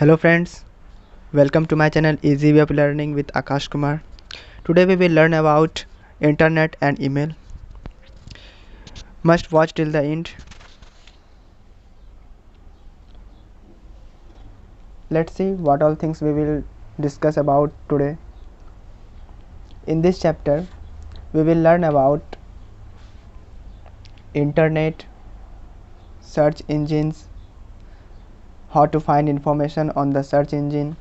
Hello friends, welcome to my channel Easy Way of Learning with Akash Kumar. Today we will learn about internet and email. Must watch till the end. Let's see what all things we will discuss about today. In this chapter, we will learn about internet, search engines, how to find information on the search engine,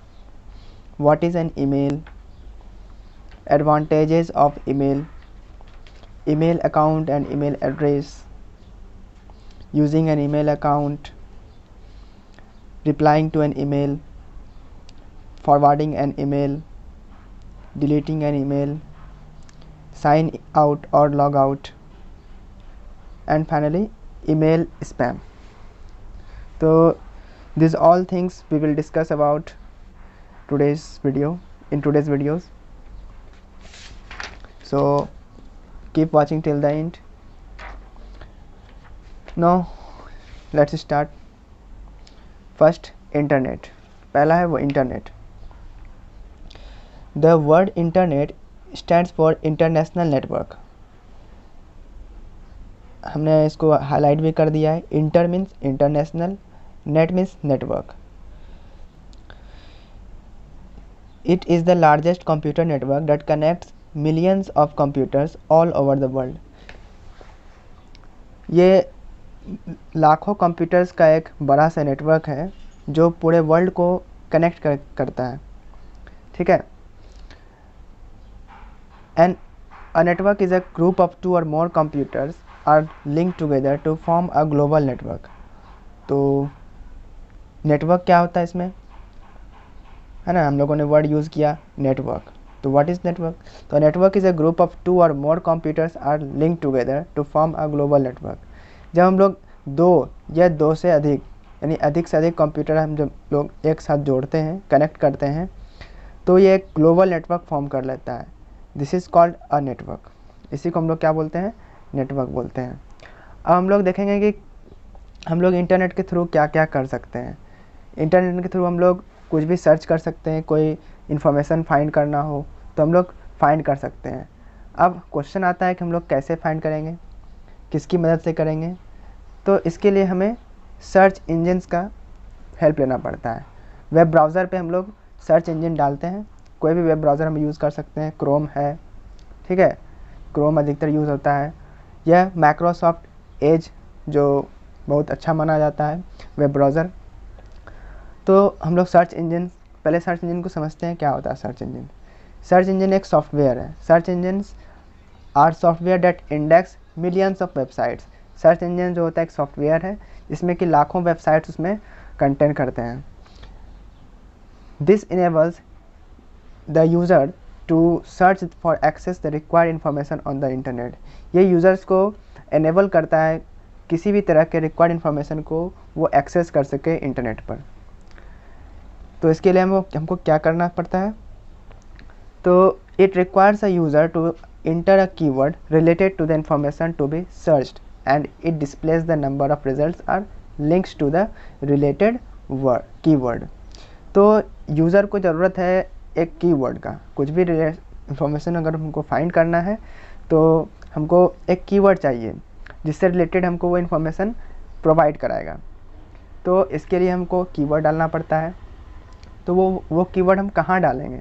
what is an email, advantages of email, email account and email address, using an email account, replying to an email, forwarding an email, deleting an email, sign out or log out, and finally email spam. So these all things we will discuss about in today's videos. So keep watching till the end. Now let's start. First, internet. पहला है वो internet. The word internet stands for international network. हमने इसको highlight भी कर दिया है. Inter means international, net means network. It is the largest computer network that connects millions of computers all over the world. ये लाखों कंप्यूटर्स का एक बड़ा सा नेटवर्क है जो पूरे वर्ल्ड को कनेक्ट करता है. ठीक है. And a network is a group of two or more computers are linked together to form a global network. तो नेटवर्क क्या होता है इसमें, है ना. हम लोगों ने वर्ड यूज़ किया नेटवर्क. तो व्हाट इज़ नेटवर्क. तो network is a group of two और more computers are link together to form a global network. जब हम लोग दो या दो से अधिक यानी अधिक से अधिक कंप्यूटर हम जब लोग एक साथ जोड़ते हैं, कनेक्ट करते हैं, तो ये एक ग्लोबल नेटवर्क फॉर्म कर लेता है. This is called a network. इसी को हम लोग क्या बोलते हैं, नेटवर्क बोलते हैं. अब हम लोग देखेंगे कि हम लोग इंटरनेट के थ्रू क्या क्या कर सकते हैं. इंटरनेट के थ्रू हम लोग कुछ भी सर्च कर सकते हैं. कोई इन्फॉर्मेशन फाइंड करना हो तो हम लोग फाइंड कर सकते हैं. अब क्वेश्चन आता है कि हम लोग कैसे फाइंड करेंगे, किसकी मदद से करेंगे. तो इसके लिए हमें सर्च इंजन्स का हेल्प लेना पड़ता है. वेब ब्राउज़र पे हम लोग सर्च इंजन डालते हैं. कोई भी वेब ब्राउज़र हम यूज़ कर सकते हैं. क्रोम है, ठीक है, क्रोम अधिकतर यूज़ होता है. यह माइक्रोसॉफ्ट एज जो बहुत अच्छा माना जाता है वेब ब्राउज़र. तो हम लोग सर्च इंजन, पहले सर्च इंजन को समझते हैं क्या होता है सर्च इंजन. सर्च इंजन एक सॉफ्टवेयर है. Search engines are software that index millions of websites. Search engine जो होता है एक सॉफ्टवेयर है जिसमें कि लाखों वेबसाइट्स उसमें कंटेंट करते हैं. This enables the user to search for access the required information on the internet. ये यूज़र्स को इनेबल करता है किसी भी तरह के रिक्वायर्ड इंफॉर्मेशन को वो एक्सेस कर सके इंटरनेट पर. तो इसके लिए हमको क्या करना पड़ता है. तो it requires a user to enter a keyword related to the information to be searched and it displays the number of results or links to the related keyword. तो यूज़र को ज़रूरत है एक कीवर्ड का. कुछ भी इंफॉर्मेशन अगर हमको फाइंड करना है तो हमको एक कीवर्ड चाहिए जिससे रिलेटेड हमको वो इन्फॉर्मेशन प्रोवाइड कराएगा. तो इसके लिए हमको कीवर्ड डालना पड़ता है. तो वो कीवर्ड हम कहाँ डालेंगे.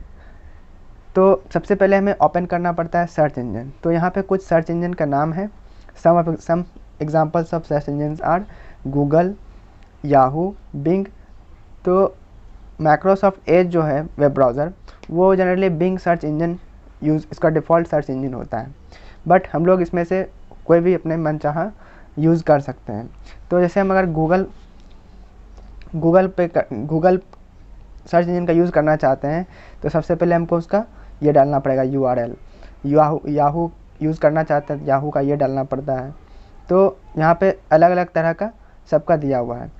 तो सबसे पहले हमें ओपन करना पड़ता है सर्च इंजन. तो यहाँ पे कुछ सर्च इंजन का नाम है. Some examples of search engines are Google, Yahoo, Bing. तो माइक्रोसॉफ्ट एज जो है वेब ब्राउज़र वो जनरली बिंग सर्च इंजन इसका डिफ़ॉल्ट सर्च इंजन होता है. बट हम लोग इसमें से कोई भी अपने मन चाहा यूज़ कर सकते हैं. तो जैसे हम अगर गूगल सर्च इंजन का यूज़ करना चाहते हैं तो सबसे पहले हमको उसका ये डालना पड़ेगा URL. याहू यूज़ करना चाहते हैं तो याहू का ये डालना पड़ता है. तो यहाँ पे अलग अलग तरह का सबका दिया हुआ है.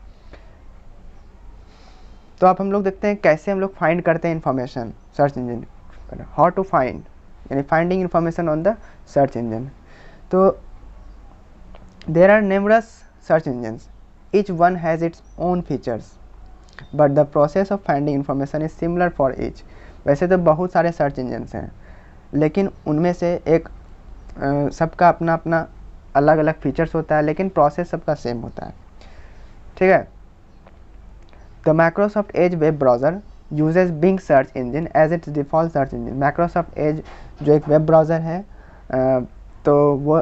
तो अब हम लोग देखते हैं कैसे हम लोग फाइंड करते हैं information search engine. How to find यानी finding information on the search engine. तो there are numerous search engines. Each one has its own features. But the process of finding information is similar for each. वैसे तो बहुत सारे search engines हैं, लेकिन उनमें से एक सबका अपना अपना अलग अलग फीचर्स होता है, लेकिन प्रोसेस सबका सेम होता है। ठीक है। The Microsoft Edge web browser uses Bing search engine as its default search engine. Microsoft Edge जो एक वेब ब्राउज़र है तो वो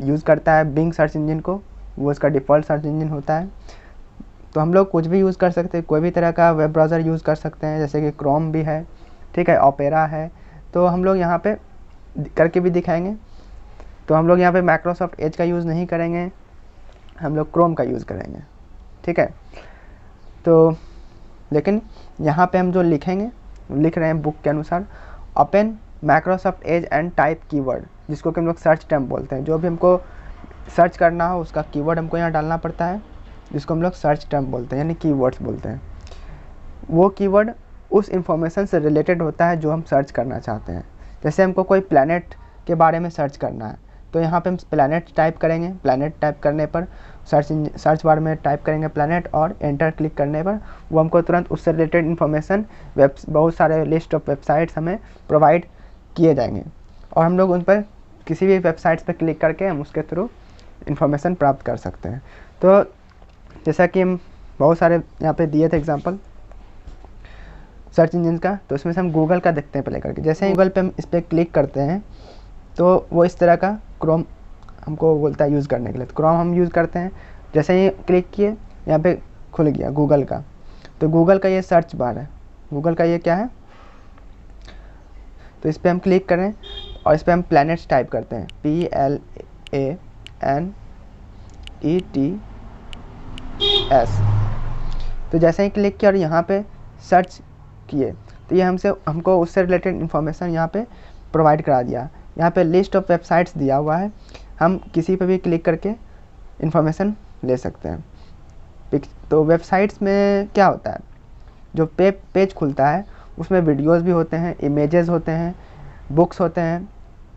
यूज़ करता है बिंग सर्च इंजन को, वो उसका डिफ़ॉल्ट सर्च इंजन होता है। तो हम लोग कुछ भी यूज़ कर सकते हैं, कोई भी तरह का वेब ब्राउज़र यूज़ कर सकते हैं, जैसे कि क्रोम भी है, ठीक है, ओपेरा है। तो हम लोग यहाँ पे करके भी दिखाएंगे। तो हम लोग यहाँ पे माइक्रोसॉफ्ट एज का यूज़ नहीं करेंगे, हम लोग क्रोम का यूज़ करेंगे। ठीक है। तो लेकिन यहाँ पे हम जो लिखेंगे, लिख रहे हैं बुक के अनुसार, open Microsoft Edge and type keyword, जिसको कि हम लोग सर्च टर्म बोलते हैं। जो भी हमको सर्च करना हो उसका कीवर्ड हमको यहाँ डालना पड़ता है, जिसको हम लोग सर्च टर्म बोलते हैं, यानी कीवर्ड्स बोलते हैं। वो कीवर्ड उस इंफॉर्मेशन से रिलेटेड होता है जो हम सर्च करना चाहते हैं। जैसे हमको कोई प्लैनेट के बारे में सर्च करना है, तो यहाँ पे हम प्लैनेट टाइप करेंगे। प्लैनेट टाइप करने पर सर्च बार में टाइप करेंगे प्लैनेट, और एंटर क्लिक करने पर वो हमको तुरंत उससे रिलेटेड इन्फॉर्मेशन बहुत सारे लिस्ट ऑफ वेबसाइट्स हमें प्रोवाइड किए जाएंगे, और हम लोग उन पर किसी भी वेबसाइट्स पर क्लिक करके हम उसके थ्रू इन्फॉर्मेशन प्राप्त कर सकते हैं। तो जैसा कि हम बहुत सारे यहाँ पे दिए थे एग्जांपल सर्च इंजन का, तो उसमें से हम गूगल का देखते हैं पहले करके। जैसे ही गूगल पे हम इस पर क्लिक करते हैं तो वो इस तरह का क्रोम हमको बोलता है यूज़ करने के लिए। तो क्रोम हम यूज़ करते हैं। जैसे ही क्लिक किए यहाँ पे खुल गया गूगल का। तो गूगल का ये सर्च बार है, गूगल का ये क्या है, तो इस पर हम क्लिक करें और इस पर हम प्लैनेट्स टाइप करते हैं, PLANETS। तो जैसे ही क्लिक किया और यहाँ पे सर्च किए तो ये हमको उससे रिलेटेड इन्फॉर्मेशन यहाँ पे प्रोवाइड करा दिया। यहाँ पे लिस्ट ऑफ वेबसाइट्स दिया हुआ है, हम किसी पे भी क्लिक करके इन्फॉर्मेशन ले सकते हैं। तो वेबसाइट्स में क्या होता है, जो पेज खुलता है उसमें वीडियोस भी होते हैं, इमेजेस होते हैं, बुक्स होते हैं,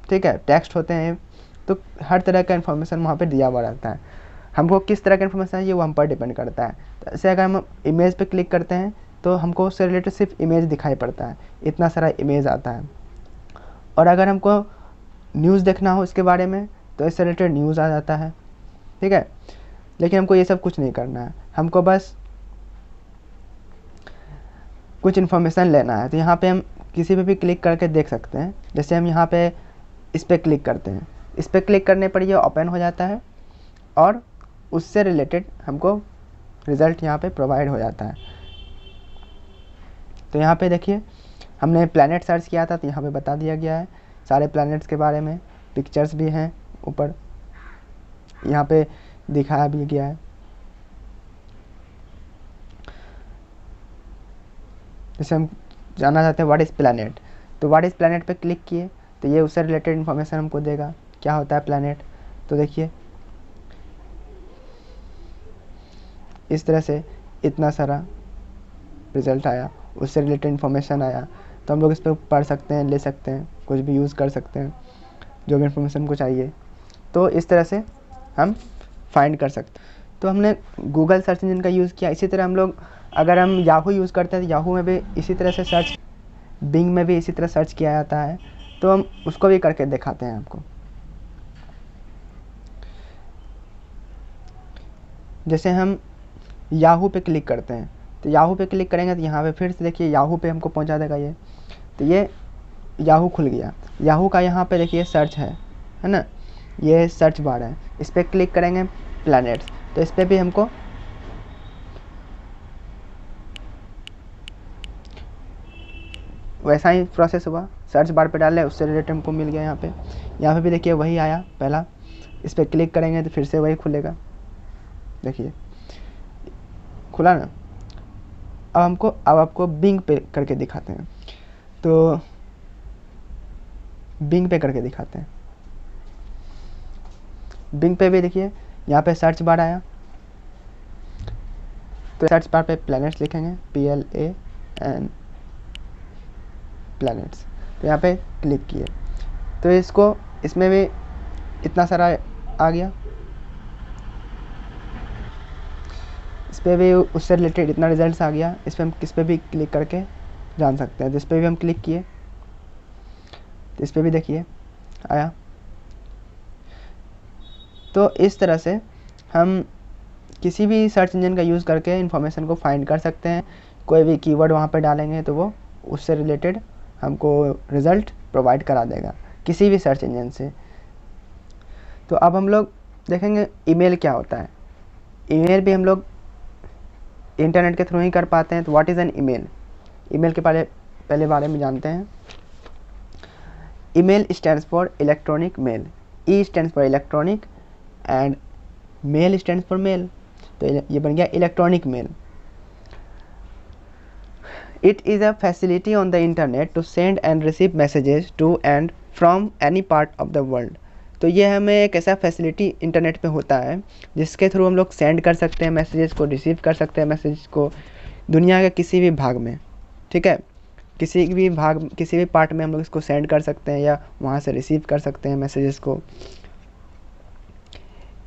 ठीक है, टेक्स्ट होते हैं। तो हर तरह का इन्फॉर्मेशन वहाँ पे दिया हुआ रहता है। हमको किस तरह का इन्फॉर्मेशन चाहिए वो हम पर डिपेंड करता है। तो ऐसे अगर हम इमेज पे क्लिक करते हैं तो हमको उससे रिलेटेड सिर्फ इमेज दिखाई पड़ता है, इतना सारा इमेज आता है। और अगर हमको न्यूज़ देखना हो इसके बारे में तो इससे रिलेटेड न्यूज़ आ जाता है, ठीक है। लेकिन हमको ये सब कुछ नहीं करना है, हमको बस कुछ इन्फॉर्मेशन लेना है। तो यहाँ पे हम किसी पे भी क्लिक करके देख सकते हैं। जैसे हम यहाँ पे इस पर क्लिक करते हैं, इस पर क्लिक करने पर ये ओपन हो जाता है और उससे रिलेटेड हमको रिज़ल्ट यहाँ पे प्रोवाइड हो जाता है। तो यहाँ पे देखिए हमने प्लैनेट सर्च किया था, तो यहाँ पे बता दिया गया है सारे प्लैनेट्स के बारे में, पिक्चर्स भी हैं ऊपर यहाँ पे दिखाया भी गया है। जैसे हम जानना चाहते हैं व्हाट इज़ प्लैनेट, तो व्हाट इज़ प्लैनेट पे क्लिक किए तो ये उससे रिलेटेड इन्फॉर्मेशन हमको देगा, क्या होता है प्लैनेट। तो देखिए इस तरह से इतना सारा रिज़ल्ट आया, उससे रिलेटेड इन्फॉर्मेशन आया। तो हम लोग इस पर पढ़ सकते हैं, ले सकते हैं, कुछ भी यूज़ कर सकते हैं जो भी इन्फॉर्मेशन को चाहिए। तो इस तरह से हम फाइंड कर सकते हैं। तो हमने गूगल सर्च इंजन का यूज़ किया। इसी तरह हम लोग अगर हम याहू यूज़ करते हैं तो याहू में भी इसी तरह से सर्च, बिंग में भी इसी तरह सर्च किया जाता है। तो हम उसको भी करके दिखाते हैं आपको। जैसे हम याहू पे क्लिक करते हैं, तो याहू पे क्लिक करेंगे तो यहाँ पे फिर से देखिए याहू पे हमको पहुँचा देगा ये। तो ये याहू खुल गया। याहू का यहाँ पे देखिए सर्च है ना, ये सर्च बार है। इस पर क्लिक करेंगे प्लैनेट्स, तो इस पर भी हमको वैसा ही प्रोसेस हुआ, सर्च बार पे डाले उससे रिलेटेड हमको मिल गया। यहाँ पे भी देखिए वही आया पहला। इस पर क्लिक करेंगे तो फिर से वही खुलेगा, देखिए खुला ना। अब आपको बिंग पे करके दिखाते हैं। तो बिंग पे करके दिखाते हैं। बिंग पे भी देखिए यहाँ पे सर्च बार आया, तो सर्च बार पे प्लैनेट्स लिखेंगे, PLAN प्लैनेट्स। तो यहाँ पे क्लिक किए तो इसमें भी इतना सारा आ गया। इस पर भी उससे रिलेटेड इतना रिजल्ट्स आ गया। इस पर हम किस पे भी क्लिक करके जान सकते हैं। जिस पे भी हम क्लिक किए तो इस पर भी देखिए आया। तो इस तरह से हम किसी भी सर्च इंजन का यूज़ करके इन्फॉर्मेशन को फाइंड कर सकते हैं। कोई भी कीवर्ड वहाँ पे डालेंगे तो वो उससे रिलेटेड हमको रिज़ल्ट प्रोवाइड करा देगा किसी भी सर्च इंजन से। तो अब हम लोग देखेंगे ईमेल क्या होता है। ईमेल भी हम लोग इंटरनेट के थ्रू ही कर पाते हैं। तो what is an email? Email के पहले बारे में जानते हैं। Email stands for electronic mail. E stands for electronic and mail stands for mail. तो ये बन गया electronic mail. It is a facility on the internet to send and receive messages to and from any part of the world. तो ये हमें एक ऐसा facility internet पे होता है जिसके थ्रू हम लोग सेंड कर सकते हैं मैसेजेस को, रिसीव कर सकते हैं मैसेज को दुनिया के किसी भी भाग में। ठीक है, किसी भी पार्ट में हम लोग इसको सेंड कर सकते हैं या वहाँ से रिसीव कर सकते हैं मैसेजेस को।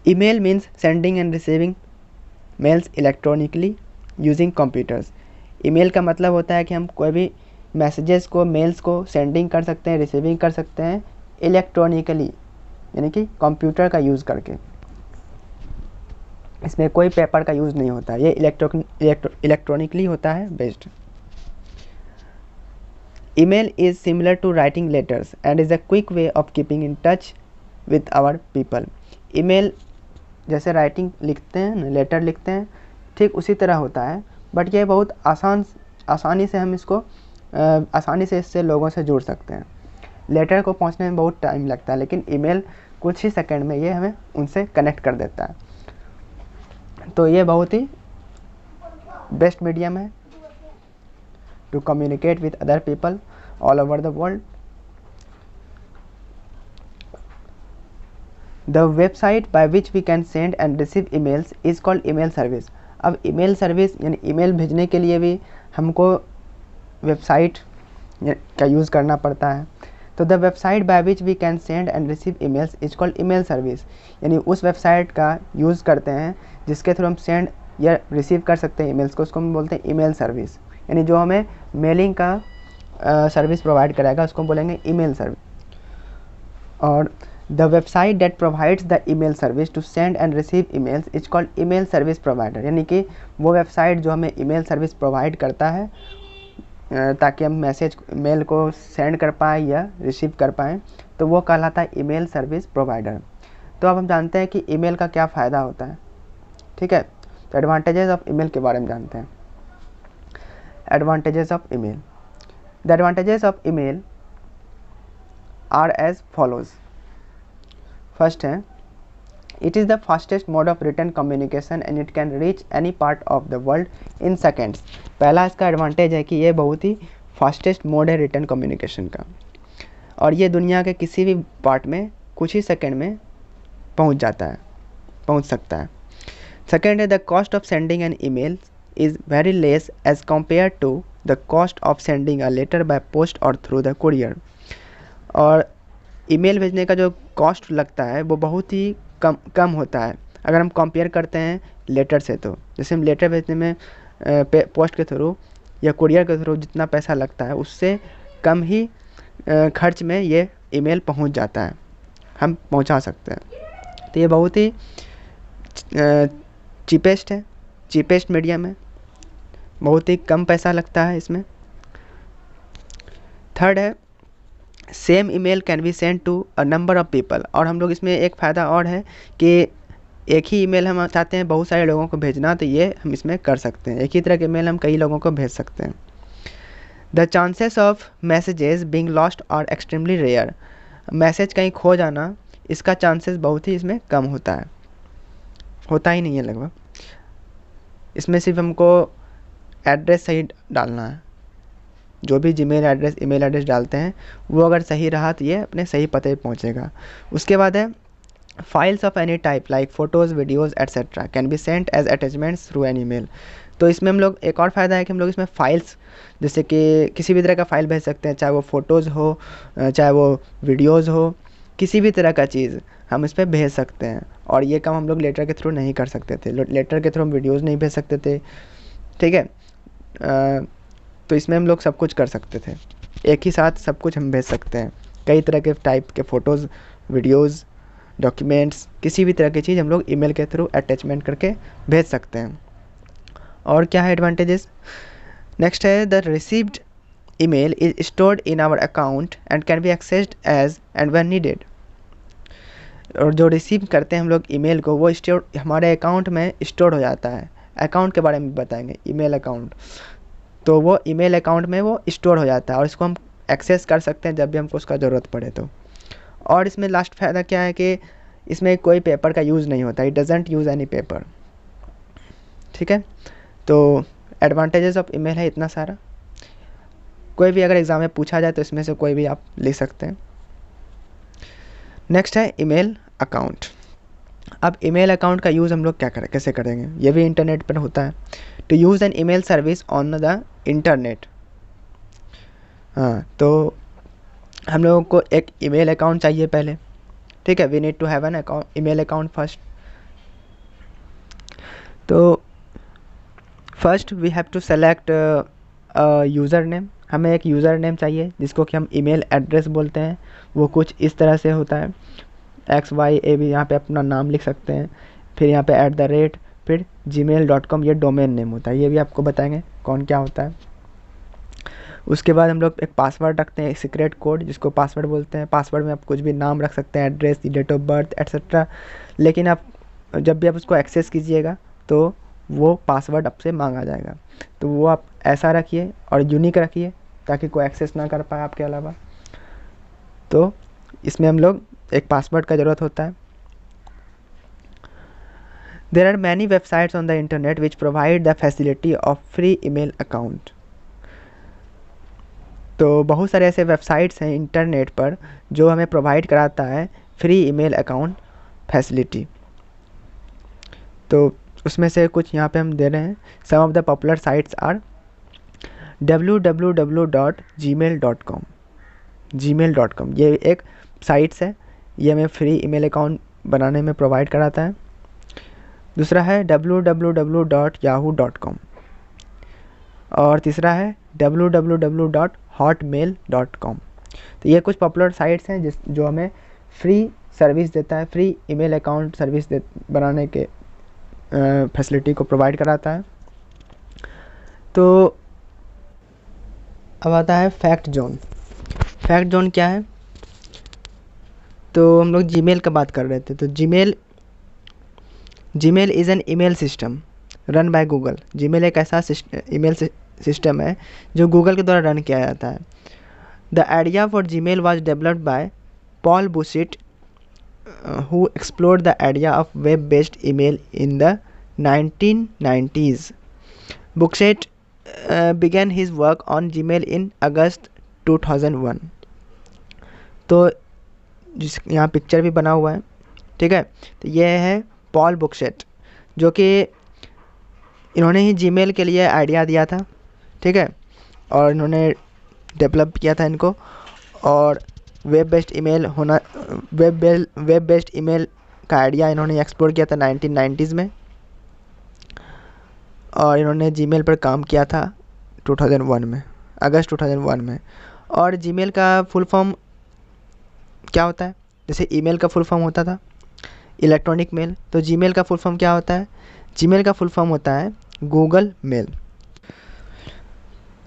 Email means sending and receiving mails electronically using computers. Email का मतलब होता है कि हम कोई भी मैसेजेस को, मेल्स को सेंडिंग कर सकते हैं, रिसीविंग कर सकते हैं इलेक्ट्रॉनिकली, यानी कि कंप्यूटर का यूज़ करके। इसमें कोई पेपर का यूज़ नहीं होता, ये इलेक्ट्रॉनिकली होता है based. Email is similar to writing letters and is a quick way of keeping in touch with our people. Email जैसे राइटिंग लिखते हैं, लेटर लिखते हैं, ठीक उसी तरह होता है, बट ये बहुत आसानी से हम इसको आसानी से इससे लोगों से जुड़ सकते हैं। लेटर को पहुंचने में बहुत टाइम लगता है, लेकिन ईमेल कुछ ही सेकंड में ये हमें उनसे कनेक्ट कर देता है। तो ये बहुत ही बेस्ट मीडियम है to communicate with other people all over the world. The website by which we can send and receive emails is called email service. अब ईमेल सर्विस यानी ईमेल भेजने के लिए भी हमको वेबसाइट का यूज़ करना पड़ता है। तो the website by which we can send and receive emails is called email service, यानी उस वेबसाइट का यूज़ करते हैं जिसके थ्रू हम सेंड या रिसीव कर सकते हैं ईमेल्स को, उसको हम बोलते हैं ईमेल सर्विस। यानी जो हमें मेलिंग का सर्विस प्रोवाइड कराएगा उसको बोलेंगे ईमेल सर्विस। और the website that provides the email service to send and receive emails is called email service provider, यानी कि वो वेबसाइट जो हमें ईमेल सर्विस प्रोवाइड करता है ताकि हम मेल को सेंड कर पाएँ या रिसीव कर पाएँ, तो वो कहलाता है ईमेल सर्विस प्रोवाइडर। तो अब हम जानते हैं कि ईमेल का क्या फ़ायदा होता है। ठीक है, तो एडवांटेजेस ऑफ ईमेल के बारे में जानते हैं। Advantages of email. The advantages of email are as follows. First है, it is the fastest mode of return communication and it can reach any part of the world in seconds. पहला इसका advantage है कि ये बहुत ही fastest mode है return communication का, और ये दुनिया के किसी भी पार्ट में कुछ ही सेकेंड में पहुंच सकता है। सेकेंड है, the cost of sending an email is very less as compare to the cost of sending a letter by post और थ्रू द कुरियर। और ईमेल भेजने का जो कॉस्ट लगता है वो बहुत ही कम होता है अगर हम कंपेयर करते हैं लेटर से। तो जैसे हम लेटर भेजने में पोस्ट के थ्रू या कुरियर के थ्रू जितना पैसा लगता है उससे कम ही खर्च में ये ईमेल पहुंच जाता है, हम पहुंचा सकते हैं। तो ये बहुत ही चीपेस्ट मीडियम है, बहुत ही कम पैसा लगता है इसमें। थर्ड है, same email can be send to a number of people. और हम लोग इसमें एक फ़ायदा और है कि एक ही ईमेल हम चाहते हैं बहुत सारे लोगों को भेजना, तो ये हम इसमें कर सकते हैं। एक ही तरह के ईमेल हम कई लोगों को भेज सकते हैं। The chances of messages being lost are extremely rare. Message कहीं खो जाना, इसका चांसेस बहुत ही इसमें कम होता ही नहीं है लगभग। इसमें सिर्फ हमको एड्रेस सही डालना है, जो भी जीमेल एड्रेस, ईमेल एड्रेस डालते हैं वो अगर सही रहा तो ये अपने सही पते पे पहुंचेगा। उसके बाद है, files of any type like photos, videos etcetera can be sent as attachments through an email. तो इसमें हम लोग एक और फ़ायदा है कि हम लोग इसमें फ़ाइल्स, जैसे कि किसी भी तरह का फ़ाइल भेज सकते हैं, चाहे वो फ़ोटोज़ हो, चाहे वो वीडियोज़ हो, किसी भी तरह का चीज़ हम इस पर भेज सकते हैं। और ये काम हम लोग लेटर के थ्रू नहीं कर सकते थे। लेटर के थ्रू हम वीडियोज़ नहीं भेज सकते थे, ठीक है। तो इसमें हम लोग सब कुछ कर सकते थे, एक ही साथ सब कुछ हम भेज सकते हैं। कई तरह के टाइप के फ़ोटोज़, वीडियोज़, डॉक्यूमेंट्स, किसी भी तरह की चीज़ हम लोग ईमेल के थ्रू अटैचमेंट करके भेज सकते हैं। और क्या है एडवांटेजेस? नेक्स्ट है the received email is stored in our account and can be accessed as and when needed. और जो रिसीव करते हैं हम लोग ईमेल को, वो स्टोर हमारे अकाउंट में स्टोर हो जाता है। अकाउंट के बारे में बताएंगे, ईमेल अकाउंट। तो वो ईमेल अकाउंट में वो स्टोर हो जाता है और इसको हम एक्सेस कर सकते हैं जब भी हमको उसका ज़रूरत पड़े तो। और इसमें लास्ट फ़ायदा क्या है कि इसमें कोई पेपर का यूज़ नहीं होता, it doesn't use any paper, ठीक है। तो एडवांटेजेस ऑफ ईमेल है इतना सारा। कोई भी अगर एग्ज़ाम में पूछा जाए तो इसमें से कोई भी आप लिख सकते हैं। नेक्स्ट है ईमेल अकाउंट। अब ईमेल अकाउंट का यूज़ हम लोग कैसे करेंगे, ये भी इंटरनेट पर होता है। To use an email service on the internet. हाँ, तो हम लोगों को एक ईमेल अकाउंट चाहिए पहले, ठीक है। We need to have an account, email account first. तो first we have to select user name. हमें एक यूज़र नेम चाहिए जिसको कि हम ईमेल एड्रेस बोलते हैं। वो कुछ इस तरह से होता है, XYAB, यहाँ पे अपना नाम लिख सकते हैं, फिर यहाँ पे @ फिर gmail.com, ये डोमेन नेम होता है। ये भी आपको बताएंगे कौन क्या होता है। उसके बाद हम लोग एक पासवर्ड रखते हैं, एक सीक्रेट कोड जिसको पासवर्ड बोलते हैं। पासवर्ड में आप कुछ भी नाम रख सकते हैं, address, date of birth etcetera. लेकिन आप जब भी आप उसको एक्सेस कीजिएगा तो वो पासवर्ड आपसे मांगा जाएगा। तो वो आप ऐसा रखिए और यूनिक रखिए ताकि कोई एक्सेस ना कर पाए आपके अलावा। तो इसमें हम लोग एक पासवर्ड का ज़रूरत होता है। There are many websites on the internet which provide the facility of free email account. तो बहुत सारे ऐसे वेबसाइट्स हैं इंटरनेट पर जो हमें प्रोवाइड कराता है फ्री ईमेल अकाउंट फैसिलिटी। तो उसमें से कुछ यहाँ पे हम दे रहे हैं। Some of the popular sites are www.gmail.com। gmail.com ये एक साइट्स है, ये हमें फ्री ईमेल अकाउंट बनाने में प्रोवाइड कराता है। दूसरा है www.yahoo.com और तीसरा है www.hotmail.com। तो ये कुछ पॉपुलर साइट्स हैं जो हमें फ्री सर्विस देता है, फ्री ईमेल अकाउंट सर्विस बनाने के फैसिलिटी को प्रोवाइड कराता है। तो अब आता है फैक्ट जोन। फैक्ट जोन क्या है? तो हम लोग जीमेल का बात कर रहे थे। तो Gmail is an email system run by Google. Gmail एक ऐसा ईमेल सिस्टम है जो गूगल के द्वारा रन किया जाता है। The idea for Gmail was developed by Paul Buchheit who explored the idea of web-based email in the 1990s. Buxet began his work on Gmail in August 2001. तो जिस यहाँ पिक्चर भी बना हुआ है, ठीक है। तो ये है पॉल बुक्सेट, जो कि इन्होंने ही जीमेल के लिए आइडिया दिया था, ठीक है। और इन्होंने डेवलप किया था इनको। और वेब बेस्ड ईमेल का आइडिया इन्होंने एक्सप्लोर किया था 1990s में। और इन्होंने जीमेल पर काम किया था 2001 में, अगस्त 2001 में। और जीमेल का फुल फॉर्म क्या होता है? जैसे ईमेल का फुल फॉर्म होता था इलेक्ट्रॉनिक मेल, तो जीमेल का फुल फॉर्म क्या होता है? जीमेल का फुल फॉर्म होता है गूगल मेल।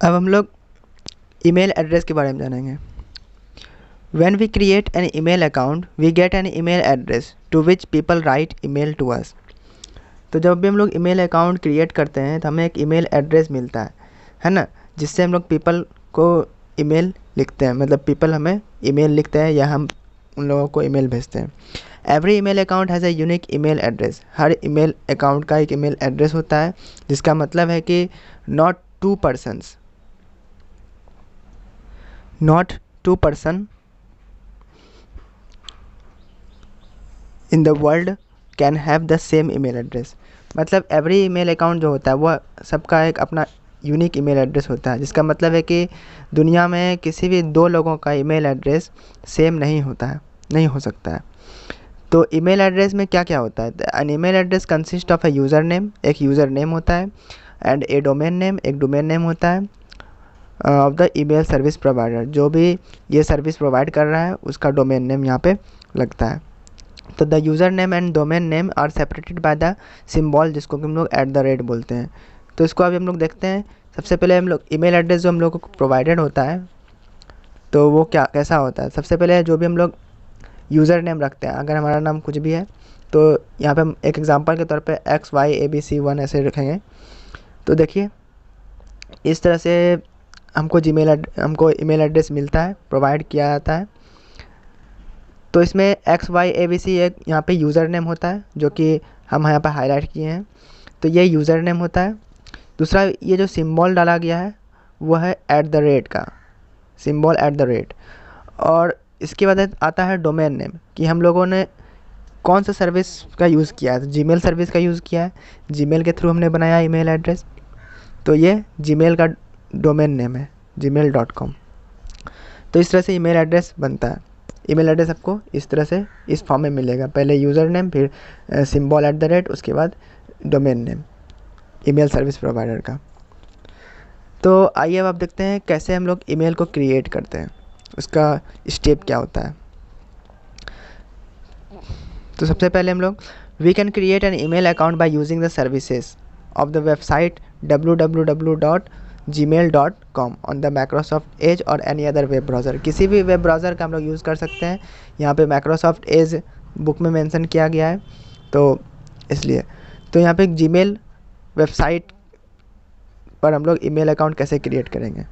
अब हम लोग ईमेल एड्रेस के बारे में जानेंगे। When we create an email account, we get an email address to which people write email to us. तो जब भी हम लोग ईमेल अकाउंट क्रिएट करते हैं तो हमें एक ईमेल एड्रेस मिलता है ना, जिससे हम लोग पीपल को ईमेल लिखते हैं, मतलब पीपल हमें ईमेल लिखते हैं या हम उन लोगों को ईमेल भेजते हैं। Every email account has a unique email address. Her email account का एक ईमेल एड्रेस होता है, जिसका मतलब है कि not two person in the world can have the same email address। मतलब एवरी ईमेल अकाउंट जो होता है वह सबका एक अपना यूनिक ईमेल एड्रेस होता है, जिसका मतलब है कि दुनिया में किसी भी दो लोगों का ईमेल एड्रेस सेम नहीं होता है, नहीं हो सकता है। तो ईमेल एड्रेस में क्या क्या होता है? An email address consist of a user name, एक यूज़र नेम होता है, एंड ए डोमेन नेम, एक डोमेन नेम होता है of the email service provider, जो भी ये सर्विस प्रोवाइड कर रहा है उसका डोमेन नेम यहाँ पे लगता है। तो the user name and domain name are separated by the symbol, जिसको कि हम लोग @ बोलते हैं। तो इसको अभी हम लोग देखते हैं। सबसे पहले हम लोग ईमेल एड्रेस जो हम लोग को प्रोवाइडेड होता है तो वो कैसा होता है? सबसे पहले जो भी हम लोग यूज़र नेम रखते हैं, अगर हमारा नाम कुछ भी है तो यहाँ पे हम एक एग्जांपल के तौर पे XYABC1 ऐसे रखेंगे। तो देखिए इस तरह से हमको हमको ईमेल एड्रेस मिलता है, प्रोवाइड किया जाता है। तो इसमें XYABC एक यहाँ पे यूज़र नेम होता है जो कि हम यहाँ पे हाईलाइट किए हैं, तो ये यूज़र नेम होता है। दूसरा ये जो सिंबल डाला गया है वो है @ का सिंबल @ और इसके बाद आता है डोमेन नेम, कि हम लोगों ने कौन सा सर्विस का यूज़ किया है। जीमेल सर्विस का यूज़ किया है, जीमेल के थ्रू हमने बनाया ईमेल एड्रेस, तो ये जीमेल का डोमेन नेम है gmail.com। तो इस तरह से ईमेल एड्रेस बनता है। ईमेल एड्रेस आपको इस तरह से इस फॉर्म में मिलेगा, पहले यूज़र नेम, फिर सिंबल @ उसके बाद domain name email service provider का। तो आइए अब आप देखते हैं कैसे हम लोग ईमेल को क्रिएट करते हैं, उसका स्टेप क्या होता है। तो सबसे पहले हम लोग we can create an email account by using the services of the website www.gmail.com on the Microsoft Edge और एनी अदर वेब ब्राउज़र। किसी भी वेब ब्राउज़र का हम लोग यूज़ कर सकते हैं। यहाँ पे माइक्रोसॉफ्ट एज बुक में मेंशन किया गया है, तो इसलिए तो यहाँ पे जीमेल वेबसाइट पर हम लोग ईमेल अकाउंट कैसे क्रिएट करेंगे।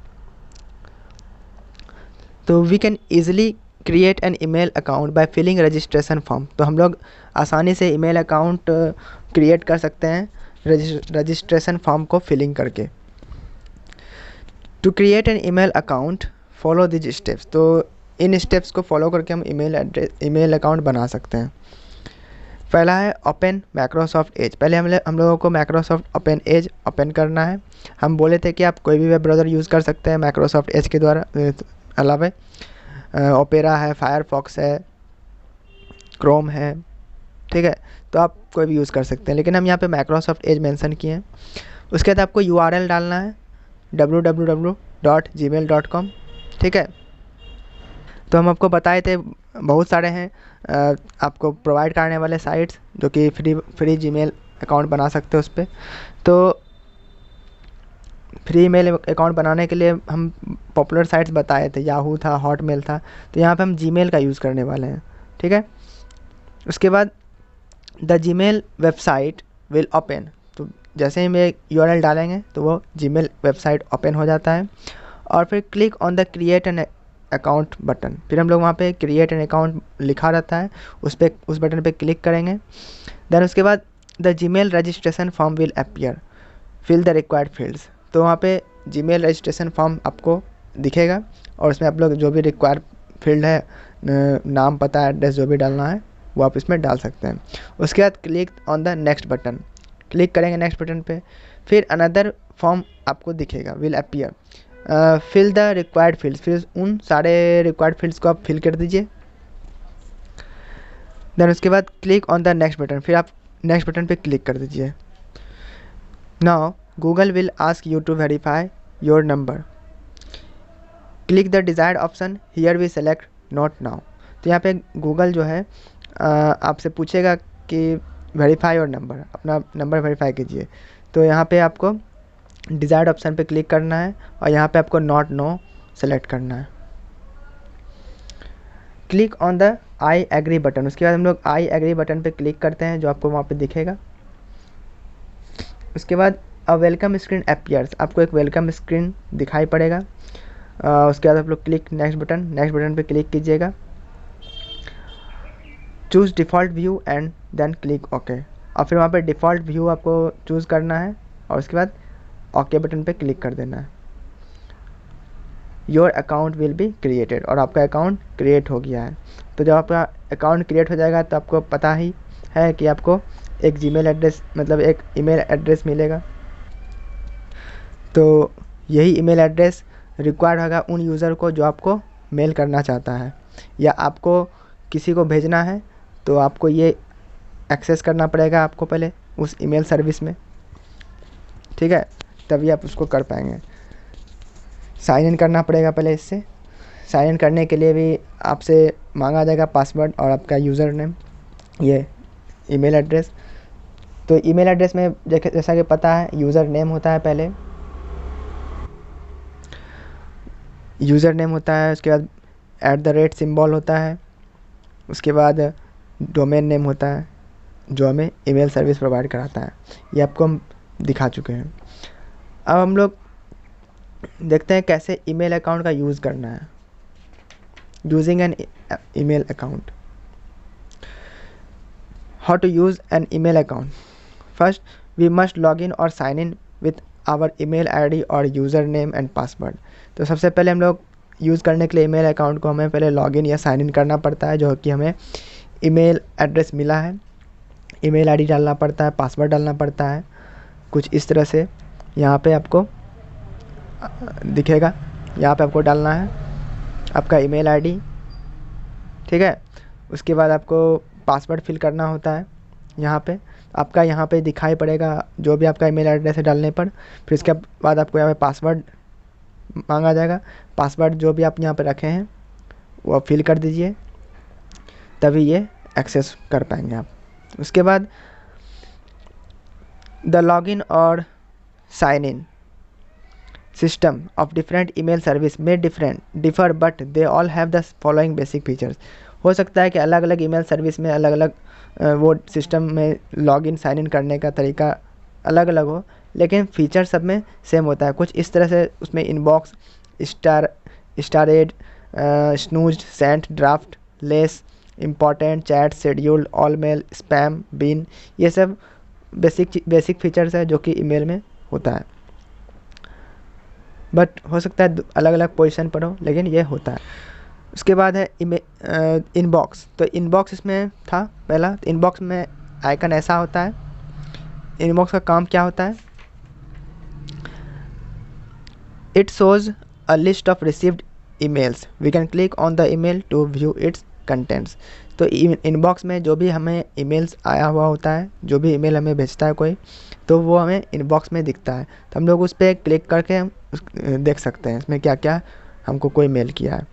तो we can easily create an email account by filling registration form. तो हम लोग आसानी से ईमेल अकाउंट क्रिएट कर सकते हैं रजिस्ट्रेशन फॉर्म को फिलिंग करके। To create an email account follow these steps. तो इन स्टेप्स को फॉलो करके हम ईमेल अकाउंट बना सकते हैं। पहला है ओपन माइक्रोसॉफ्ट एज। पहले हम लोगों को माइक्रोसॉफ्ट ओपन एज ओपन करना है। हम बोले थे कि आप कोई भी वेब ब्राउज़र यूज़ कर सकते हैं माइक्रोसॉफ्ट एज के द्वारा अलावा। ओपेरा है, फायरफॉक्स है, क्रोम है, ठीक है, तो आप कोई भी यूज़ कर सकते हैं, लेकिन हम यहाँ पे माइक्रोसॉफ्ट एज मेंशन किए हैं। उसके बाद आपको URL डालना है www.gmail.com, ठीक है। तो हम आपको बताए थे बहुत सारे हैं आपको प्रोवाइड करने वाले साइट्स जो कि फ्री जीमेल अकाउंट बना सकते हो उस पर। तो फ्री ईमेल अकाउंट बनाने के लिए हम पॉपुलर साइट्स बताए थे, याहू था, हॉटमेल था, तो यहाँ पे हम जीमेल का यूज़ करने वाले हैं, ठीक है। उसके बाद the Gmail website will open. तो जैसे ही हम URL डालेंगे तो वो जीमेल वेबसाइट ओपन हो जाता है। और फिर click on the create an account button. फिर हम लोग वहाँ पे क्रिएट एन अकाउंट लिखा रहता है, उस बटन पे क्लिक करेंगे। देन उसके बाद the Gmail registration form will appear, fill the required fields. तो वहाँ पे जीमेल रजिस्ट्रेशन फॉर्म आपको दिखेगा और उसमें आप लोग जो भी रिक्वायर्ड फील्ड है, नाम, पता, एड्रेस जो भी डालना है वो आप इसमें डाल सकते हैं। उसके बाद click on the next button, click करेंगे नेक्स्ट बटन पे, फिर अनदर फॉर्म आपको दिखेगा will appear, fill the required fields. फिर उन सारे रिक्वायर्ड फील्ड्स को आप फिल कर दीजिए। देन उसके बाद click on the next button, फिर आप नेक्स्ट बटन पे क्लिक कर दीजिए। Now Google will ask you to verify your number. Click the desired option. Here we select not now. तो यहाँ पे Google जो है आपसे पूछेगा कि वेरीफाई योर नंबर, अपना नंबर वेरीफाई कीजिए। तो यहाँ पे आपको डिज़ायर्ड ऑप्शन पे क्लिक करना है और यहाँ पे आपको नॉट नो सेलेक्ट करना है। Click on the I agree button. उसके बाद हम लोग आई एग्री बटन पे क्लिक करते हैं जो आपको वहाँ पे दिखेगा। उसके बाद अ वेलकम स्क्रीन अपीयर्स, आपको एक वेलकम स्क्रीन दिखाई पड़ेगा। उसके बाद आप लोग क्लिक नेक्स्ट बटन पे क्लिक कीजिएगा। Choose default view and then click okay, और फिर वहाँ पे डिफ़ॉल्ट व्यू आपको चूज़ करना है और उसके बाद ओके बटन पे क्लिक कर देना है। Your account will be created, और आपका अकाउंट क्रिएट हो गया है। तो जब आपका अकाउंट क्रिएट हो जाएगा तो आपको पता ही है कि आपको एक जीमेल एड्रेस, मतलब एक ईमेल एड्रेस मिलेगा। तो यही ईमेल एड्रेस रिक्वायर्ड होगा उन यूज़र को जो आपको मेल करना चाहता है या आपको किसी को भेजना है तो आपको ये एक्सेस करना पड़ेगा आपको पहले उस ईमेल सर्विस में, ठीक है, तभी आप उसको कर पाएंगे। साइन इन करना पड़ेगा पहले इससे। साइन इन करने के लिए भी आपसे मांगा जाएगा पासवर्ड और आपका यूज़र नेम, ये ईमेल एड्रेस। तो ईमेल एड्रेस में जैसा कि पता है यूज़र नेम होता है, पहले यूज़र नेम होता है, उसके बाद @ सिंबल होता है, उसके बाद डोमेन नेम होता है जो हमें ईमेल सर्विस प्रोवाइड कराता है। ये आपको हम दिखा चुके हैं। अब हम लोग देखते हैं कैसे ईमेल अकाउंट का यूज़ करना है। Using an email account, how to use an email account. First we must log in और sign in with our email ID और यूज़र नेम एंड पासवर्ड। तो सबसे पहले हम लोग यूज़ करने के लिए ईमेल अकाउंट को हमें पहले लॉगिन या साइन इन करना पड़ता है, जो कि हमें ईमेल एड्रेस मिला है, ईमेल आईडी डालना पड़ता है, पासवर्ड डालना पड़ता है, कुछ इस तरह से यहाँ पे आपको दिखेगा। यहाँ पे आपको डालना है आपका ईमेल आईडी, ठीक है। उसके बाद आपको पासवर्ड फिल करना होता है, यहाँ पे दिखाई पड़ेगा जो भी आपका ईमेल एड्रेस है डालने पर। फिर इसके बाद आपको यहाँ पे पासवर्ड मांगा जाएगा। पासवर्ड जो भी आप यहाँ पे रखे हैं वो फिल कर दीजिए, तभी ये एक्सेस कर पाएंगे आप। उसके बाद द लॉगिन और sign in system of different email service में differ but they all have the following basic features. हो सकता है कि अलग अलग ईमेल सर्विस में अलग अलग वो सिस्टम में लॉगिन साइन इन करने का तरीका अलग अलग हो, लेकिन फीचर सब में सेम होता है। कुछ इस तरह से उसमें inbox, starred, snoozed, sent, draft, less, important, chat, scheduled, all mail, spam, bin, ये सब बेसिक फीचर्स है जो कि ईमेल में होता है। बट हो सकता है अलग अलग पोजीशन पर हो, लेकिन ये होता है। उसके बाद है इनबॉक्स। तो इनबॉक्स इसमें था पहला। तो इनबॉक्स में आइकन ऐसा होता है। इनबॉक्स का काम क्या होता है? It shows a list of received emails, we can click on the email to view its contents. तो इनबॉक्स में जो भी हमें ईमेल्स आया हुआ होता है, जो भी ईमेल हमें भेजता है कोई, तो वो हमें इनबॉक्स में दिखता है। तो हम लोग उस पर क्लिक करके हम देख सकते हैं इसमें क्या क्या हमको कोई मेल किया है।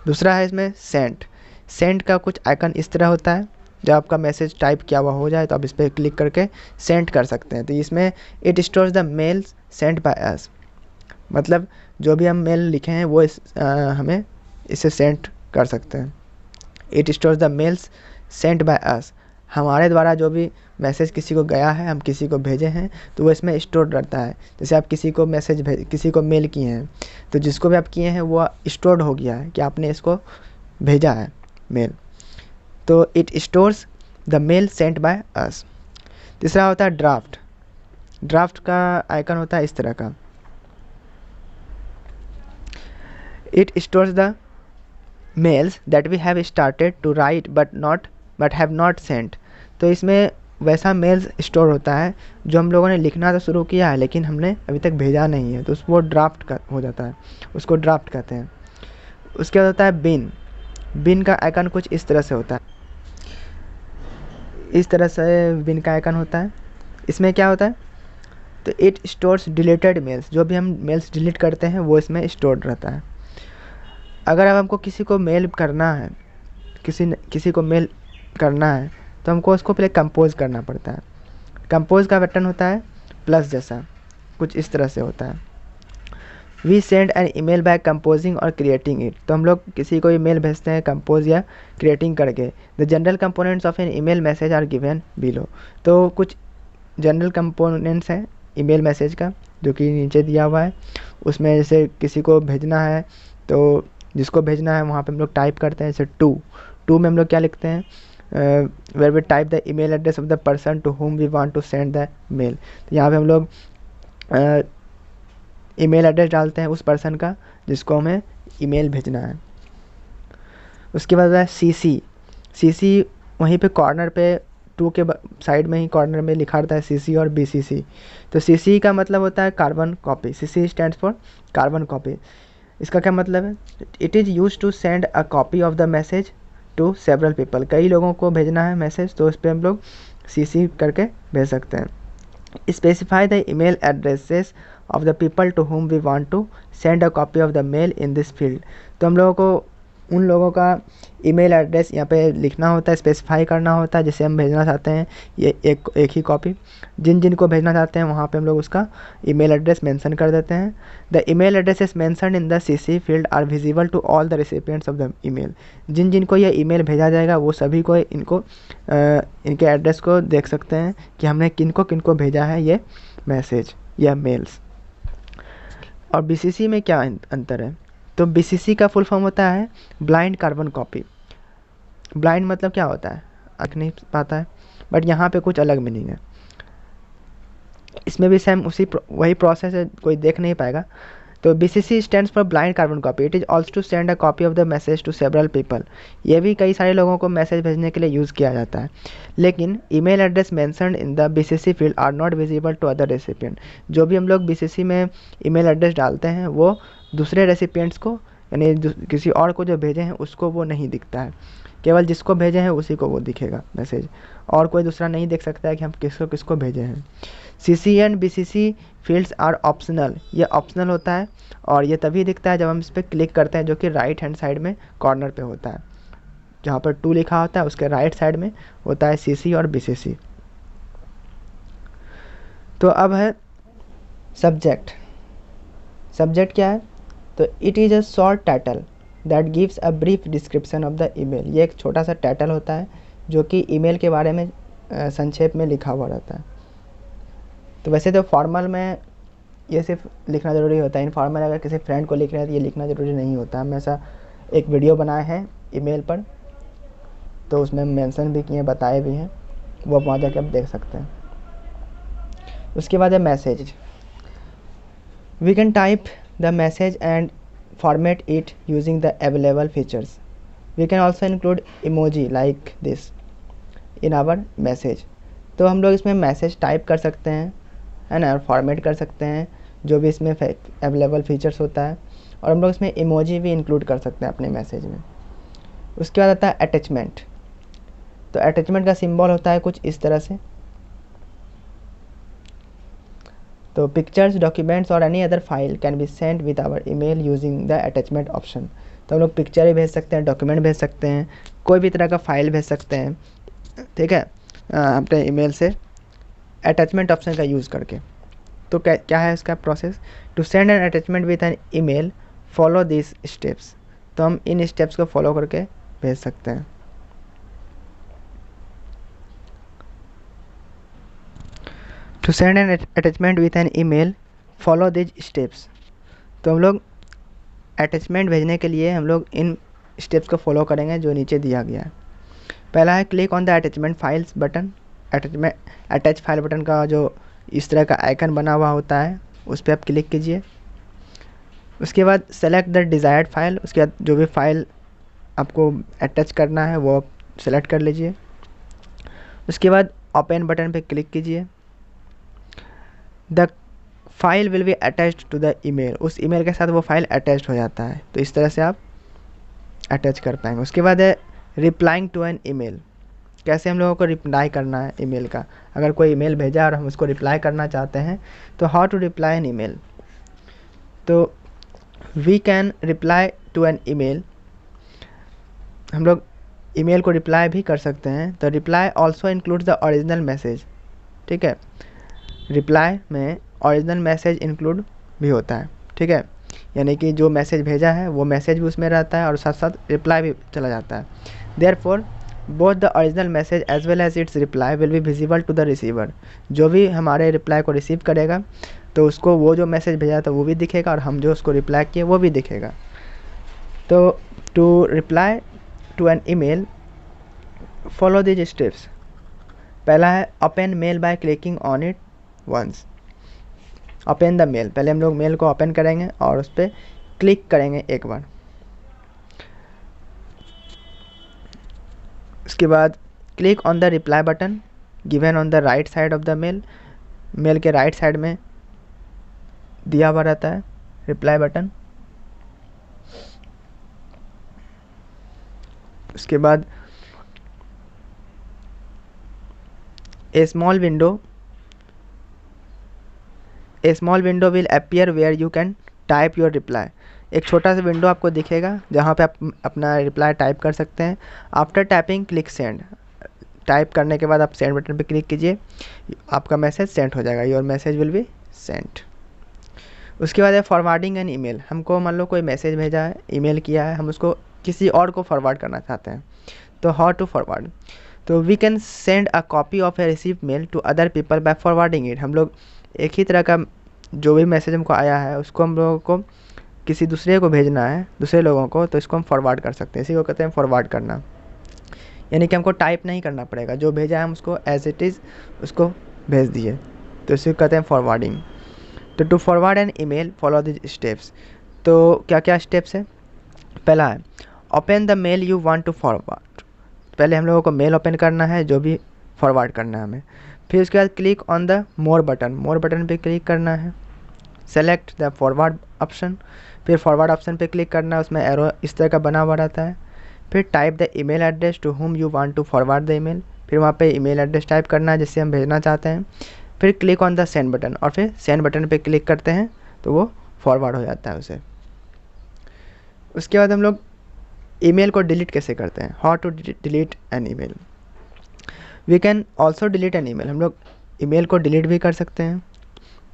दूसरा है इसमें सेंट। सेंट का कुछ आइकन इस तरह होता है। जब आपका मैसेज टाइप किया हुआ हो जाए तो आप इस पर क्लिक करके सेंड कर सकते हैं। तो इसमें it stores the mails Saint by अस, मतलब जो भी हम मेल लिखे हैं वो हमें इसे सेंड कर सकते हैं। It stores the mails Saint by अस, हमारे द्वारा जो भी मैसेज किसी को गया है, हम किसी को भेजे हैं, तो वो इसमें स्टोर रहता है। जैसे आप किसी को किसी को मेल किए हैं, तो जिसको भी आप किए हैं वो स्टोर्ड हो गया है कि आपने इसको भेजा है मेल। तो it stores the mail sent by us. तीसरा होता है ड्राफ्ट। ड्राफ्ट का आइकन होता है इस तरह का। It stores the mails that we have started to write but have not sent. तो इसमें वैसा मेल्स स्टोर होता है जो हम लोगों ने लिखना तो शुरू किया है, लेकिन हमने अभी तक भेजा नहीं है, तो वो ड्राफ्ट का हो जाता है, उसको ड्राफ्ट कहते हैं। उसके बाद होता है बिन। बिन का आइकन कुछ इस तरह से होता है, इस तरह से बिन का आइकन होता है। इसमें क्या होता है? तो इट स्टोर्स डिलीटेड मेल्स, जो भी हम मेल्स डिलीट करते हैं वो इसमें स्टोर्ड रहता है। अगर अब हमको किसी को मेल करना है, किसी को मेल करना है, तो हमको उसको पहले कंपोज करना पड़ता है। कंपोज का बटन होता है प्लस जैसा, कुछ इस तरह से होता है। We send an email by composing और क्रिएटिंग इट। तो हम लोग किसी को ईमेल भेजते हैं कंपोज या क्रिएटिंग करके। The general components of an email message are given below. तो कुछ जनरल कंपोनेंट्स हैं ईमेल मैसेज का, जो कि नीचे दिया हुआ है। उसमें जैसे किसी को भेजना है, तो जिसको भेजना है वहाँ पे हम लोग टाइप करते हैं। जैसे टू में हम लोग क्या लिखते हैं? Where we type the email address of the person to whom we want to send the mail. तो यहाँ पे हम लोग ईमेल एड्रेस डालते हैं उस पर्सन का जिसको हमें ईमेल भेजना है। उसके बाद है सीसी। वहीं पे कॉर्नर पे टू के साइड में ही कॉर्नर में लिखा रहता है सीसी और बीसीसी। तो सीसी का मतलब होता है carbon copy. CC stands for carbon copy. इसका क्या मतलब है? It is use to send a copy of the message to several people, कई लोगों को भेजना है मैसेज, तो उस पर हम लोग CC करके भेज सकते हैं। Specify the email addresses of the people to whom we want to send a copy of the mail in this field. तो हम लोगों को उन लोगों का ईमेल एड्रेस यहाँ पे लिखना होता है, स्पेसिफाई करना होता है जिसे हम भेजना चाहते हैं ये एक ही कॉपी। जिन को भेजना चाहते हैं वहाँ पे हम लोग उसका ईमेल एड्रेस मेंशन कर देते हैं। The email address is mentioned in the CC field are visible to all the recipients of the email. जिन को ये ईमेल भेजा जाएगा वो सभी को इनके एड्रेस को देख सकते हैं कि हमने किनको भेजा है ये मैसेज या मेल्स। और BCC में क्या अंतर है? तो BCC का फुल फॉर्म होता है ब्लाइंड कार्बन कॉपी। ब्लाइंड मतलब क्या होता है, आँख नहीं पाता है, बट यहाँ पे कुछ अलग मीनिंग है। इसमें भी सेम वही प्रोसेस है, कोई देख नहीं पाएगा। तो BCC stands for blind carbon copy. It is also to send a copy of the message to several people. ये भी कई सारे लोगों को मैसेज भेजने के लिए यूज़ किया जाता है। लेकिन email address mentioned in the BCC field are not visible to other recipient. जो भी हम लोग BCC में ईमेल एड्रेस डालते हैं वो दूसरे रेसिपिएंट्स को, यानी किसी और को जो भेजे हैं उसको वो नहीं दिखता है। केवल जिसको भेजे हैं उसी को वो दिखेगा मैसेज, और कोई दूसरा नहीं देख सकता है कि हम किसको भेजे हैं। CC and BCC fields are optional. ये ऑप्शनल होता है और ये तभी दिखता है जब हम इस पर क्लिक करते हैं, जो कि राइट हैंड साइड में कॉर्नर पे होता है। जहाँ पर 2 लिखा होता है उसके राइट साइड में होता है CC और BCC। तो अब है सब्जेक्ट। सब्जेक्ट क्या है? तो it is a short title that gives a brief description of the email. ये एक छोटा सा टाइटल होता है जो कि ईमेल के बारे में संक्षेप में लिखा हुआ रहता है। तो वैसे तो फॉर्मल में ये सिर्फ लिखना ज़रूरी होता है, इनफॉर्मल अगर किसी फ्रेंड को लिख रहे हैं तो ये लिखना ज़रूरी नहीं होता। हम ऐसा एक वीडियो बनाए हैं ईमेल पर, तो उसमें मेंशन भी किए, बताए भी हैं, वो वहाँ जाके आप देख सकते हैं। उसके बाद है message. We can type the message and format it using the available features. We can also include emoji like this in our message. तो हम लोग इसमें मैसेज टाइप कर सकते हैं, है ना, और फॉर्मेट कर सकते हैं जो भी इसमें अवेलेबल फीचर्स होता है, और हम लोग इसमें इमोजी भी इंक्लूड कर सकते हैं अपने मैसेज में। उसके बाद आता है अटैचमेंट। तो अटैचमेंट का सिंबल होता है कुछ इस तरह से। तो पिक्चर्स, डॉक्यूमेंट्स और any other file can be send with our email using the attachment option. तो हम लोग पिक्चर भी भेज सकते हैं, डॉक्यूमेंट भेज सकते हैं, कोई भी तरह का फाइल भेज सकते हैं, ठीक है, अपने ईमेल से अटैचमेंट ऑप्शन का यूज़ करके। तो क्या है इसका process? To send an attachment with an email follow this steps. तो हम इन स्टेप्स को फॉलो करके भेज सकते हैं। To send an attachment with an email follow these steps. तो हम लोग अटैचमेंट भेजने के लिए हम लोग इन स्टेप्स को फॉलो करेंगे जो नीचे दिया गया है। पहला है click on the attachment files button. Attach file button का जो इस तरह का आइकन बना हुआ होता है उस पर आप क्लिक कीजिए। उसके बाद सेलेक्ट द डिज़ायर्ड फाइल। उसके बाद जो भी फाइल आपको अटैच करना है वो सेलेक्ट कर लीजिए। उसके बाद ओपन बटन पे क्लिक कीजिए। The file will be attached to the email. उस ईमेल के साथ वो फाइल अटैच्ड हो जाता है, तो इस तरह से आप अटैच कर पाएंगे। उसके बाद है रिप्लाइंग टू एन ईमेल। कैसे हम लोगों को रिप्लाई करना है ईमेल का। अगर कोई ईमेल भेजा और हम उसको रिप्लाई करना चाहते हैं तो how to reply an email. तो we can reply to an email. हम लोग ईमेल को रिप्लाई भी कर सकते हैं। तो reply also includes the original message, ठीक है। रिप्लाई में ओरिजिनल मैसेज इंक्लूड भी होता है, ठीक है, यानी कि जो मैसेज भेजा है वो मैसेज भी उसमें रहता है और साथ साथ रिप्लाई भी चला जाता है। Therefore both the original message as well as its reply will be visible to the receiver. जो भी हमारे रिप्लाई को रिसीव करेगा तो उसको वो जो मैसेज भेजा था वो भी दिखेगा और हम जो उसको रिप्लाई किए वो भी दिखेगा। तो to reply to an email follow these steps. पहला है open mail by clicking on it once. Open the mail, पहले हम लोग मेल को ओपन करेंगे और उस पर क्लिक करेंगे एक बार। उसके बाद click on the reply button given on the right side of the mail. Mail के राइट साइड में दिया हुआ रहता है रिप्लाई बटन। उसके बाद a small window will appear where you can type your reply. एक छोटा सा विंडो आपको दिखेगा जहाँ पे आप अपना रिप्लाई टाइप कर सकते हैं। After typing click send, type करने के बाद आप सेंड बटन पे क्लिक कीजिए, आपका मैसेज सेंड हो जाएगा, your message will be sent. उसके बाद है फॉरवर्डिंग एन ईमेल। हमको मान लो कोई मैसेज भेजा है, ईमेल किया है, हम उसको किसी और को फॉरवर्ड करना चाहते हैं, तो हाउ टू फॉरवर्ड। तो we can send a copy of a receive mail to other people by forwarding it. हम लोग एक ही तरह का जो भी मैसेज हमको आया है उसको हम लोगों को किसी दूसरे को भेजना है, दूसरे लोगों को, तो इसको हम फॉरवर्ड कर सकते हैं। इसी को कहते हैं फॉरवर्ड करना, यानी कि हमको टाइप नहीं करना पड़ेगा, जो भेजा है हम उसको एज इट इज़ उसको भेज दिए, तो इसी को कहते हैं फॉरवर्डिंग। तो to forward an email follow this steps. तो क्या क्या स्टेप्स है? पहला है open the mail you want to forward. पहले हम लोगों को मेल ओपन करना है जो भी फॉरवर्ड करना है हमें। फिर उसके बाद click on the more button पे क्लिक करना है। सेलेक्ट द फॉरवर्ड ऑप्शन, फिर फॉरवर्ड ऑप्शन पे क्लिक करना है, उसमें एरो इस तरह का बना हुआ रहता है। फिर type the email address to whom you want to forward the email, फिर वहाँ पे ईमेल एड्रेस टाइप करना है जिससे हम भेजना चाहते हैं। फिर click on the send button, और फिर सेंड बटन पे क्लिक करते हैं तो वो फॉरवर्ड हो जाता है उसे। उसके बाद हम लोग ईमेल को डिलीट कैसे करते हैं, how to delete an email. We can also delete an email, हम लोग ईमेल को डिलीट भी कर सकते हैं।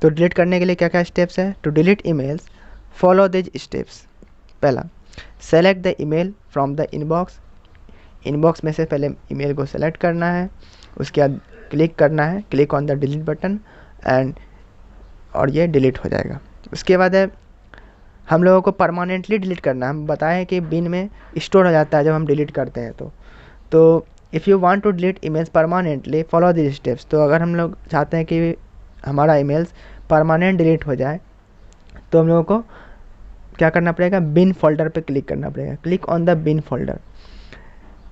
तो डिलीट करने के लिए क्या क्या स्टेप्स है? To delete emails follow these steps. पहला, select the email from the inbox. Inbox में से पहले ईमेल को सेलेक्ट करना है, उसके बाद क्लिक करना है, click on the delete button and, और ये डिलीट हो जाएगा। उसके बाद है हम लोगों को परमानेंटली डिलीट करना है। हम बताएं कि बिन में स्टोर हो जाता है जब हम डिलीट करते हैं तो if you want to delete emails permanently follow this steps. तो अगर हम लोग चाहते हैं कि हमारा ईमेल्स परमानेंट डिलीट हो जाए तो हम लोगों को क्या करना पड़ेगा? बिन फोल्डर पे क्लिक करना पड़ेगा। Click on the bin folder,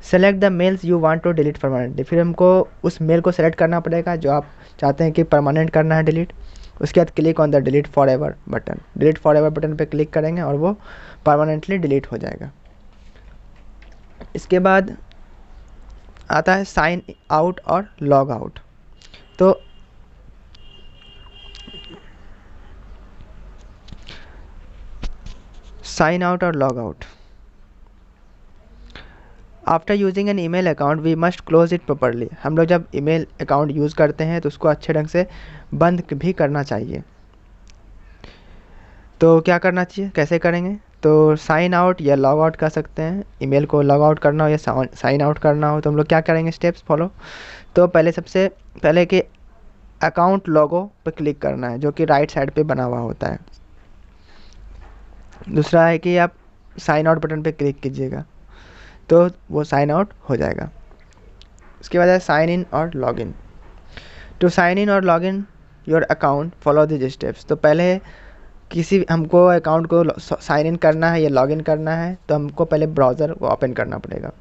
select the mails you want to delete permanently. फिर हमको उस मेल को सेलेक्ट करना पड़ेगा जो आप चाहते हैं कि परमानेंट करना है डिलीट। उसके बाद click on the delete for ever button, delete for ever button पे क्लिक करेंगे और वो परमानेंटली डिलीट हो जाएगा। इसके बाद आता है साइन आउट और लॉग आउट। तो साइन आउट और log out, after using an email account we must close it properly. हम लोग जब ईमेल अकाउंट यूज़ करते हैं तो उसको अच्छे ढंग से बंद भी करना चाहिए। तो क्या करना चाहिए, कैसे करेंगे? तो साइन आउट या लॉग आउट कर सकते हैं। ईमेल को लॉग आउट करना हो या साइन आउट करना हो तो हम लोग क्या करेंगे, स्टेप्स फॉलो। तो पहले सबसे पहले कि अकाउंट लोगो पर क्लिक करना है जो कि राइट साइड पे बना हुआ होता है। दूसरा है कि आप साइन आउट बटन पे क्लिक कीजिएगा तो वो साइन आउट हो जाएगा। उसके बाद है साइन इन और log in. To sign in और log in your account follow this steps. तो पहले किसी हमको अकाउंट को साइन इन करना है या लॉग इन करना है तो हमको पहले ब्राउज़र को ओपन करना पड़ेगा।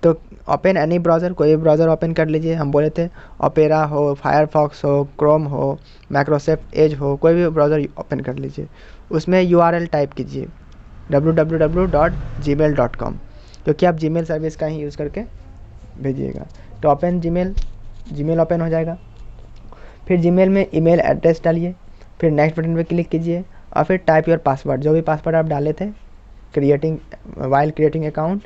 तो ओपन एनी ब्राउज़र, कोई भी ब्राउज़र ओपन कर लीजिए। हम बोले थे ओपेरा हो, फायरफॉक्स हो, क्रोम हो, माइक्रोसॉफ्ट एज हो, कोई भी ब्राउज़र ओपन कर लीजिए। उसमें URL टाइप कीजिए www.gmail.com, क्योंकि आप जीमेल सर्विस का ही यूज़ करके भेजिएगा। तो ओपन जीमेल ओपन हो जाएगा। फिर जीमेल में ईमेल एड्रेस डालिए, फिर नेक्स्ट बटन पे क्लिक कीजिए और फिर टाइप योर पासवर्ड, जो भी पासवर्ड आप डाले थे वाइल क्रिएटिंग अकाउंट,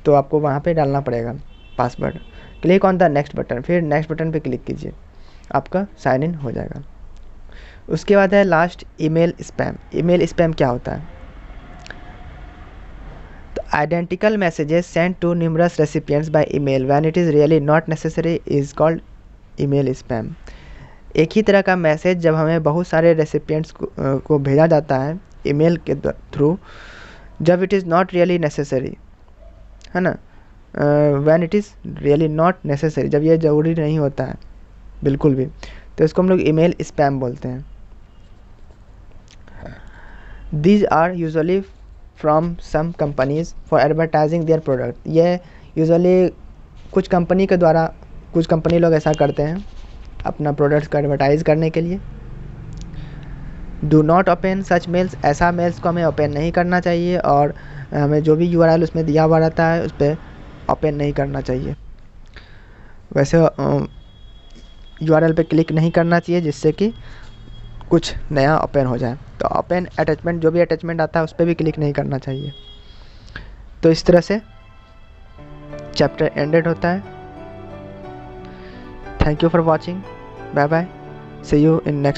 तो आपको वहाँ पे डालना पड़ेगा password. Click on the next button, फिर नेक्स्ट बटन पे क्लिक कीजिए, आपका साइन इन हो जाएगा। उसके बाद है last email spam. Email spam क्या होता है? तो identical messages send to numerous recipients by email when it is really not necessary is called email spam. एक ही तरह का मैसेज जब हमें बहुत सारे रेसिपिएंट्स को भेजा जाता है ईमेल के थ्रू, जब it is not really necessary, है ना, when it is really not necessary, जब ये ज़रूरी नहीं होता है बिल्कुल भी, तो इसको हम लोग ईमेल स्पैम बोलते हैं। These are usually from some companies for advertising their product. ये यूजुअली कुछ कंपनी के द्वारा, कुछ कंपनी लोग ऐसा करते हैं अपना प्रोडक्ट्स का एडवर्टाइज़ करने के लिए। Do not open such mails, ऐसा मेल्स को हमें ओपन नहीं करना चाहिए, और हमें जो भी URL उसमें दिया हुआ रहता है उस पर ओपन नहीं करना चाहिए। वैसे URL पे क्लिक नहीं करना चाहिए जिससे कि कुछ नया ओपन हो जाए। तो ओपन अटैचमेंट, जो भी अटैचमेंट आता है उस पर भी क्लिक नहीं करना चाहिए। तो इस तरह से चैप्टर एंडेड होता है। Thank you for watching, bye bye, see you in next